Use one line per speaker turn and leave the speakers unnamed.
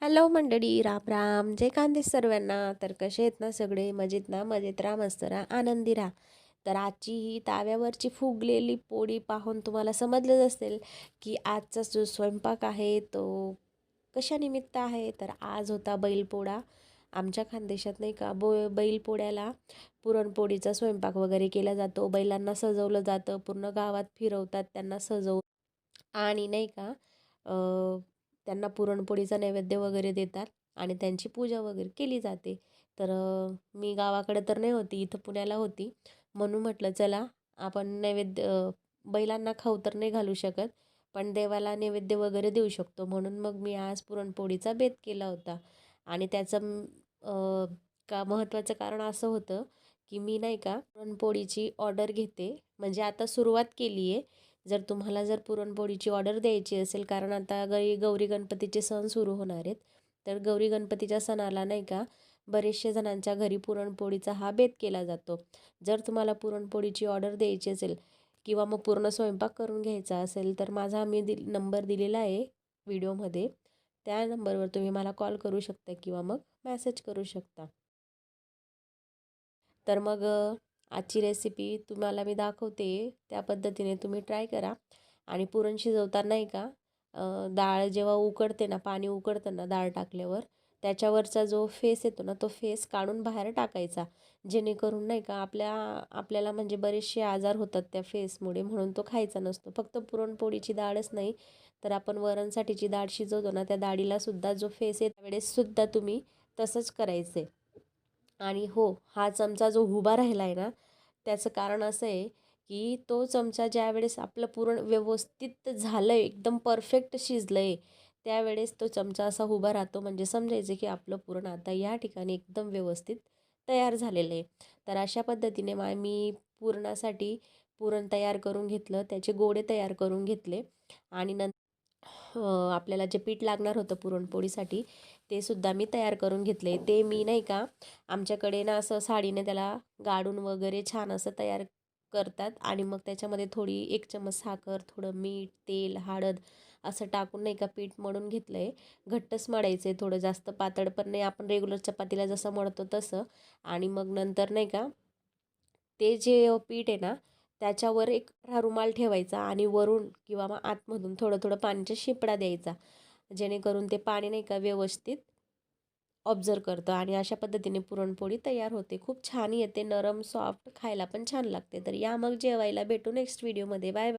Hello मंडळी, राम राम. जय खानदेश सर्वांना. तर कसे आहेत ना सगळे? मजेत ना? मजेत राहा, मस्त राहा, आनंदी राहा. तर आजची ही ताव्यावरची फुगलेली पोळी पाहून तुम्हाला समजलंच असेल की आजचा जो स्वयंपाक आहे तो कशानिमित्त आहे. तर आज होता बैलपोळा. आमच्या खानदेशात नाही का बैलपोळ्याला पुरणपोळीचा स्वयंपाक वगैरे केला जातो. बैलांना सजवलं जातं, पूर्ण गावात फिरवतात त्यांना सजवून. आणि नाही का त्यांना पुरणपोळीचा नैवेद्य वगैरे देतात आणि त्यांची पूजा वगैरे केली जाते. तर मी गावाकडे तर नाही होती, इथं पुण्याला होती. म्हणून म्हटलं चला आपण नैवेद्य बैलांना खाऊ तर नाही घालू शकत, पण देवाला नैवेद्य वगैरे देऊ शकतो. म्हणून मग मी आज पुरणपोळीचा बेत केला होता. आणि त्याचं का महत्त्वाचं कारण असं होतं की मी नाही का पुरणपोळीची ऑर्डर घेते, म्हणजे आता सुरुवात केली आहे. जर तुम्हाला पुरणपोळीची ऑर्डर द्यायची असेल, कारण आता गौरी गणपतीचे सण सुरू होणार आहेत. तर गौरी गणपतीच्या सणाला नाही का बरेचशे जणांच्या घरी पुरणपोळीचा हा बेत केला जातो. जर तुम्हाला पुरणपोळीची ऑर्डर द्यायची असेल किंवा मग पूर्ण स्वयंपाक करून घ्यायचा असेल, तर माझा मी नंबर दिलेला आहे व्हिडिओमध्ये. त्या नंबरवर तुम्ही मला कॉल करू शकता किंवा मग मेसेज करू शकता. तर मग आजची रेसिपी तुम्हाला मी दाखवते, त्या पद्धतीने तुम्ही ट्राय करा. आणि पुरण शिजवताना नाही का डाळ जेव्हा उकडते ना, पाणी उकडतं ना डाळ टाकल्यावर, त्याच्यावरचा जो फेस येतो ना, तो फेस काढून बाहेर टाकायचा. जेणेकरून नाही का आपल्याला म्हणजे बरेचसे आजार होतात त्या फेसमुळे, म्हणून तो खायचा नसतो. फक्त पुरणपोळीची डाळच नाही, तर आपण वरणसाठीची डाळ शिजवतो ना, त्या डाळीला सुद्धा जो फेस आहे त्यावेळेस सुद्धा तुम्ही तसंच करायचं आहे. आणि हो, हा चमचा जो उभा राहिला आहे ना, त्याचं कारण असं आहे की तो चमचा ज्यावेळेस आपलं पुरण व्यवस्थित झालं आहे, एकदम परफेक्ट शिजलं आहे, त्यावेळेस तो चमचा असा उभा राहतो, म्हणजे समजायचं की आपलं पुरण आता या ठिकाणी एकदम व्यवस्थित तयार झालेलं आहे. तर अशा पद्धतीने मी पुरणासाठी पुरण तयार करून घेतलं, त्याचे गोळे तयार करून घेतले. आणि आपल्याला जे पीठ लागणार होतं पुरणपोळीसाठी, ते सुद्धा मी तयार करून घेतले. ते मी नाही का आमच्याकडे ना असं साडीने त्याला गाडून वगैरे छान असं तयार करतात. आणि मग त्याच्यामध्ये थोडी 1 चम्मच साखर, थोडं मीठ, तेल, हळद असं टाकून नाही का पीठ मळून घेतलं आहे. घट्टच मळायचं आहे, थोडं जास्त पातळ पण नाही, आपण रेग्युलर चपातीला जसं मळतो तसं. आणि मग नंतर नाही का ते जे पीठ आहे ना, त्याच्यावर एक रुमाल ठेवायचा आणि वरून किंवा मग आतमधून थोडं थोडं पाण्याचा शिपडा द्यायचा, जेणेकरून ते पाणी नाही का व्यवस्थित ऑब्झर्व करतं. आणि अशा पद्धतीने पुरणपोळी तयार होते. खूप छान येते, नरम सॉफ्ट, खायला पण छान लागते. तर या मग जेवायला, भेटू नेक्स्ट व्हिडिओमध्ये. बाय.